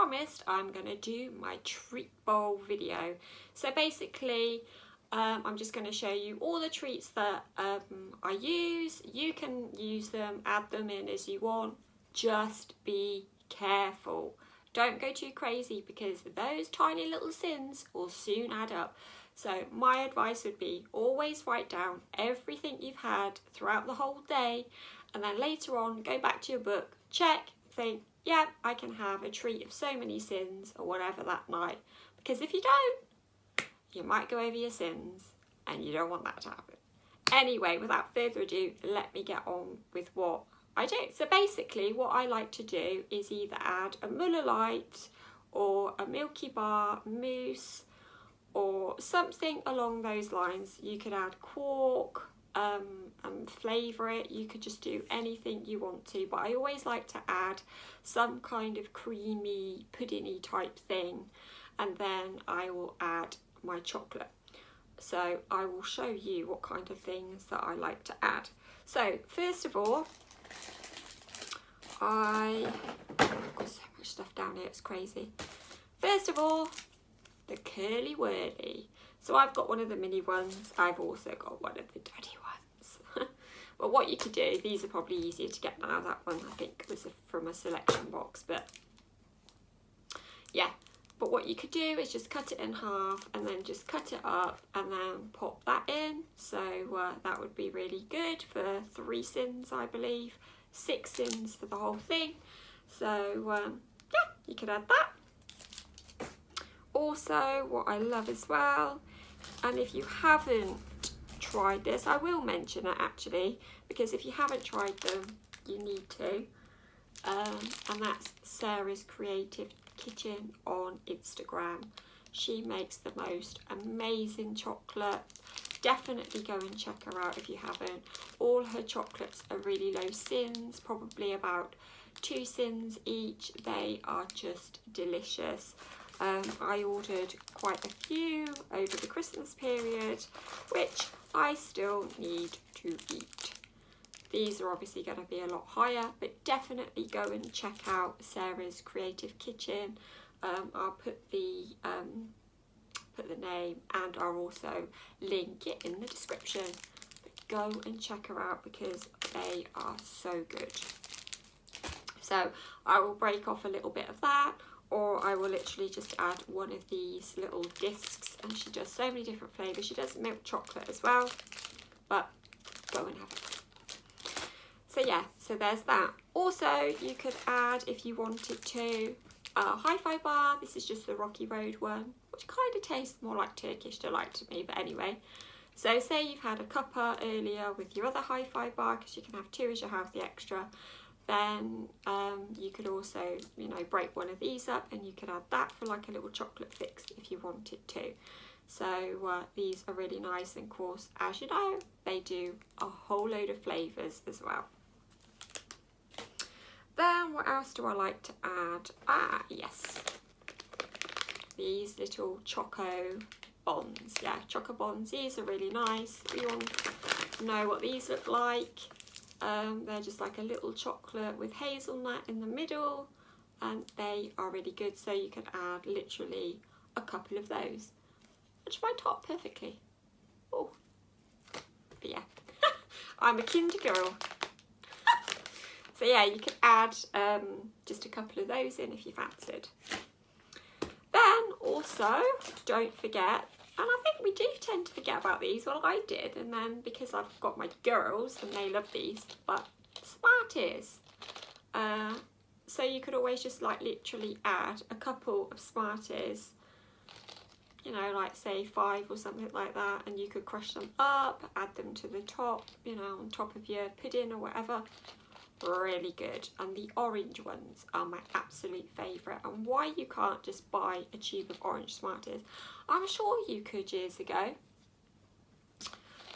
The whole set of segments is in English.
promised, I'm going to do my treat bowl video. So basically, I'm just going to show you all the treats that I use. You can use them, add them in as you want. Just be careful. Don't go too crazy because those tiny little sins will soon add up. So my advice would be always write down everything you've had throughout the whole day, and then later on go back to your book, check, think, yeah, I can have a treat of so many sins or whatever that night. Because if you don't, you might go over your sins and you don't want that to happen. Anyway, without further ado, let me get on with what I do. So basically what I like to do is either add a Muller Lite or a Milky Bar mousse or something along those lines. You could add quark and flavour it. You could just do anything you want to, but I always like to add some kind of creamy puddingy type thing, and then I will add my chocolate. So I will show you what kind of things that I like to add. So first of all, I've got so much stuff down here, it's crazy. First of all, the Curly Wurly. So I've got one of the mini ones. I've also got one of the daddy ones. But what you could do, these are probably easier to get now. That one I think was from a selection box, but yeah. But what you could do is just cut it in half and then just cut it up and then pop that in. So that would be really good for 3 sins, I believe. 6 sins for the whole thing. So yeah, you could add that. Also, what I love as well, and if you haven't tried this, I will mention it actually, because if you haven't tried them, you need to. And that's Sarah's Creative Kitchen on Instagram. She makes the most amazing chocolate. Definitely go and check her out if you haven't. All her chocolates are really low sins, probably about 2 sins each. They are just delicious. I ordered quite a few over the Christmas period, which I still need to eat. These are obviously going to be a lot higher, but definitely go and check out Sarah's Creative Kitchen. I'll put the name, and I'll also link it in the description. But go and check her out because they are so good. So I will break off a little bit of that, or I will literally just add one of these little discs, and she does so many different flavours. She does milk chocolate as well, but go and have it. So yeah, so there's that. Also, you could add, if you wanted to, a hi-fi bar. This is just the Rocky Road one, which kind of tastes more like Turkish delight to me, but anyway. So say you've had a cuppa earlier with your other hi-fi bar, because you can have 2 as you have the extra. Then you could also, you know, break one of these up and you could add that for like a little chocolate fix if you wanted to. So these are really nice, and of course, as you know, they do a whole load of flavours as well. Then what else do I like to add? Ah, yes, these little Choco Bonds. Yeah, Choco Bonds, these are really nice. We all know what these look like. They're just like a little chocolate with hazelnut in the middle, and they are really good. So you can add literally a couple of those, which might top perfectly. Oh, but yeah, I'm a kinder girl. So yeah, you could add just a couple of those in if you fancied. Then also, don't forget, and I think we do tend to forget about these. Well, I did, and then because I've got my girls and they love these, but Smarties. So you could always just like literally add a couple of Smarties, you know, like say 5 or something like that, and you could crush them up, add them to the top, you know, on top of your pudding or whatever. Really good. And the orange ones are my absolute favourite. And why you can't just buy a tube of orange Smarties, I'm sure you could years ago,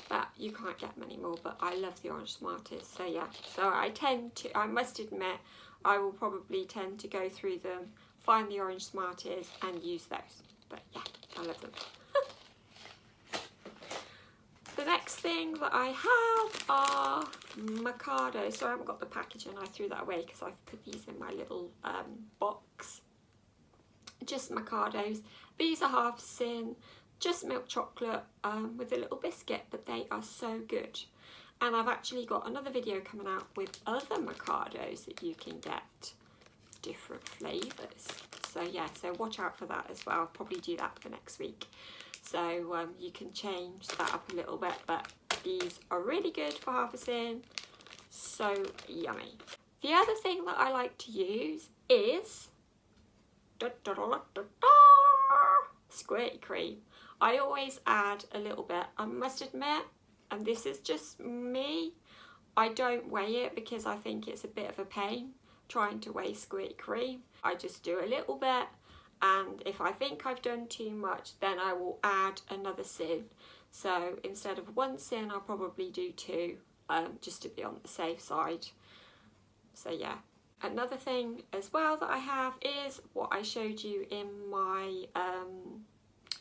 but you can't get them anymore. But I love the orange Smarties. So yeah, so I must admit, I will probably tend to go through them, find the orange Smarties and use those. But yeah, I love them. The next thing that I have are Mikado. So I haven't got the packaging, I threw that away because I've put these in my little box. just Micados. These are half a sin, just milk chocolate with a little biscuit, but they are so good. And I've actually got another video coming out with other Micados that you can get, different flavours. So yeah, so watch out for that as well. I'll probably do that for next week. So you can change that up a little bit, but these are really good for half a sin. So yummy. The other thing that I like to use is squirty cream. I always add a little bit. I must admit, and this is just me, I don't weigh it because I think it's a bit of a pain trying to weigh squirty cream. I just do a little bit, and if I think I've done too much, then I will add another sin. So instead of 1 sin, I'll probably do 2, just to be on the safe side. So yeah. Another thing as well that I have is what I showed you in my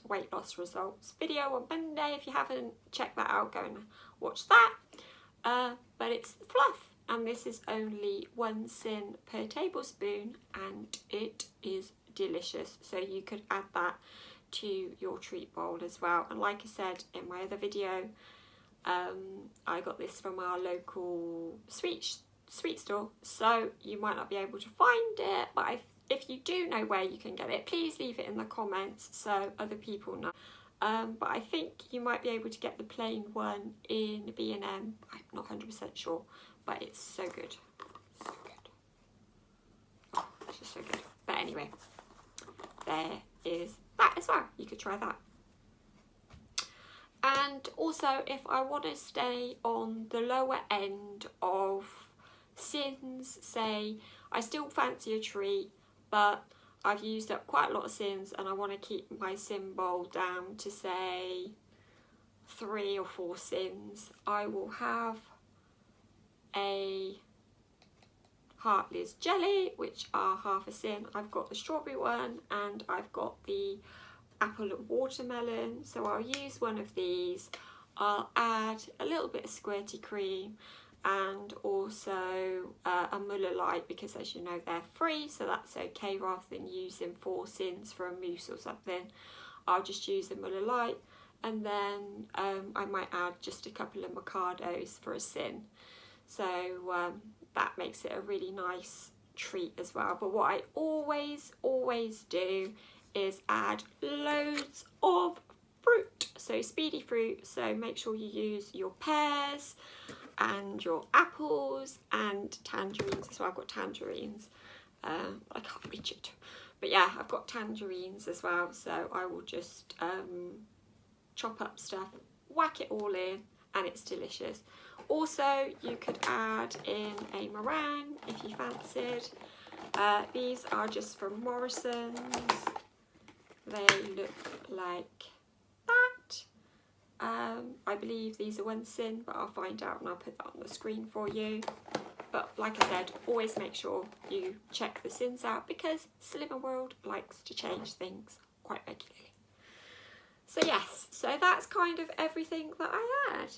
weight loss results video on Monday. If you haven't checked that out, go and watch that. But it's fluff, and this is only 1 sin per tablespoon, and it is delicious. So you could add that to your treat bowl as well. And like I said in my other video, I got this from our local sweet store, so you might not be able to find it, but if you do know where you can get it, please leave it in the comments so other people know. But I think you might be able to get the plain one in B&M. I'm not 100% sure, but it's so good. So good. Oh, it's just so good. But anyway, there is that as well. You could try that. And also, if I want to stay on the lower end of sins, say I still fancy a treat, but I've used up quite a lot of sins and I want to keep my sin bowl down to say 3 or 4 sins, I will have a Hartley's jelly, which are half a sin. I've got the strawberry one and I've got the apple and watermelon, so I'll use one of these. I'll add a little bit of squirty cream and also a Muller Lite, because as you know they're free, so that's okay. Rather than using 4 sins for a mousse or something, I'll just use the Muller Lite, and then I might add just a couple of Micados for a sin. So that makes it a really nice treat as well. But what I always do is add loads of fruit, so speedy fruit. So make sure you use your pears and your apples and tangerines. So I've got tangerines. I can't reach it, but yeah, I've got tangerines as well. So I will just chop up stuff, whack it all in, and it's delicious. Also, you could add in a meringue if you fancied. These are just from Morrison's. They look like that. I believe these are 1 sin, but I'll find out and I'll put that on the screen for you. But like I said, always make sure you check the sins out, because Slimming World likes to change things quite regularly. So yes, so that's kind of everything that I had.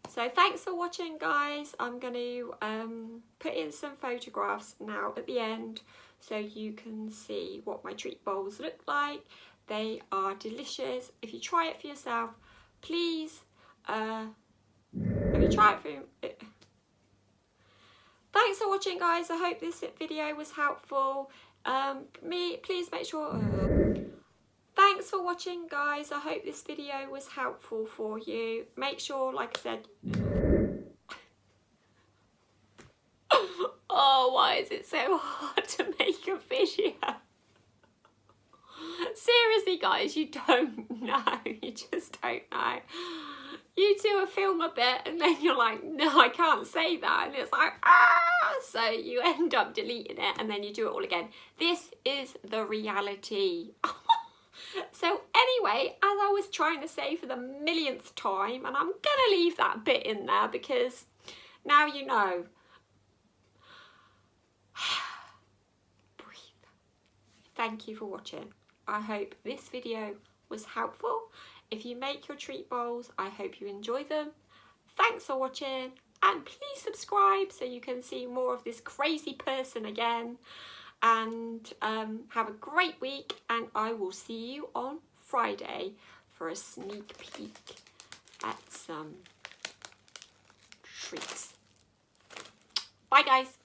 So thanks for watching, guys. I'm going to put in some photographs now at the end so you can see what my treat bowls look like. They are delicious. If you try it for yourself, please, try it for Thanks for watching, guys. I hope this video was helpful. Please make sure... Thanks for watching, guys. I hope this video was helpful for you. Make sure, like I said... Oh, why is it so hard to make a video? Seriously, guys, you don't know. You just don't know. You do a film a bit and then you're like, no, I can't say that. And it's like, ah! So you end up deleting it and then you do it all again. This is the reality. So anyway, as I was trying to say for the millionth time, and I'm going to leave that bit in there because now you know. Breathe. Thank you for watching. I hope this video was helpful. If you make your treat bowls, I hope you enjoy them. Thanks for watching, and please subscribe so you can see more of this crazy person again. and have a great week, and I will see you on Friday for a sneak peek at some treats. Bye guys.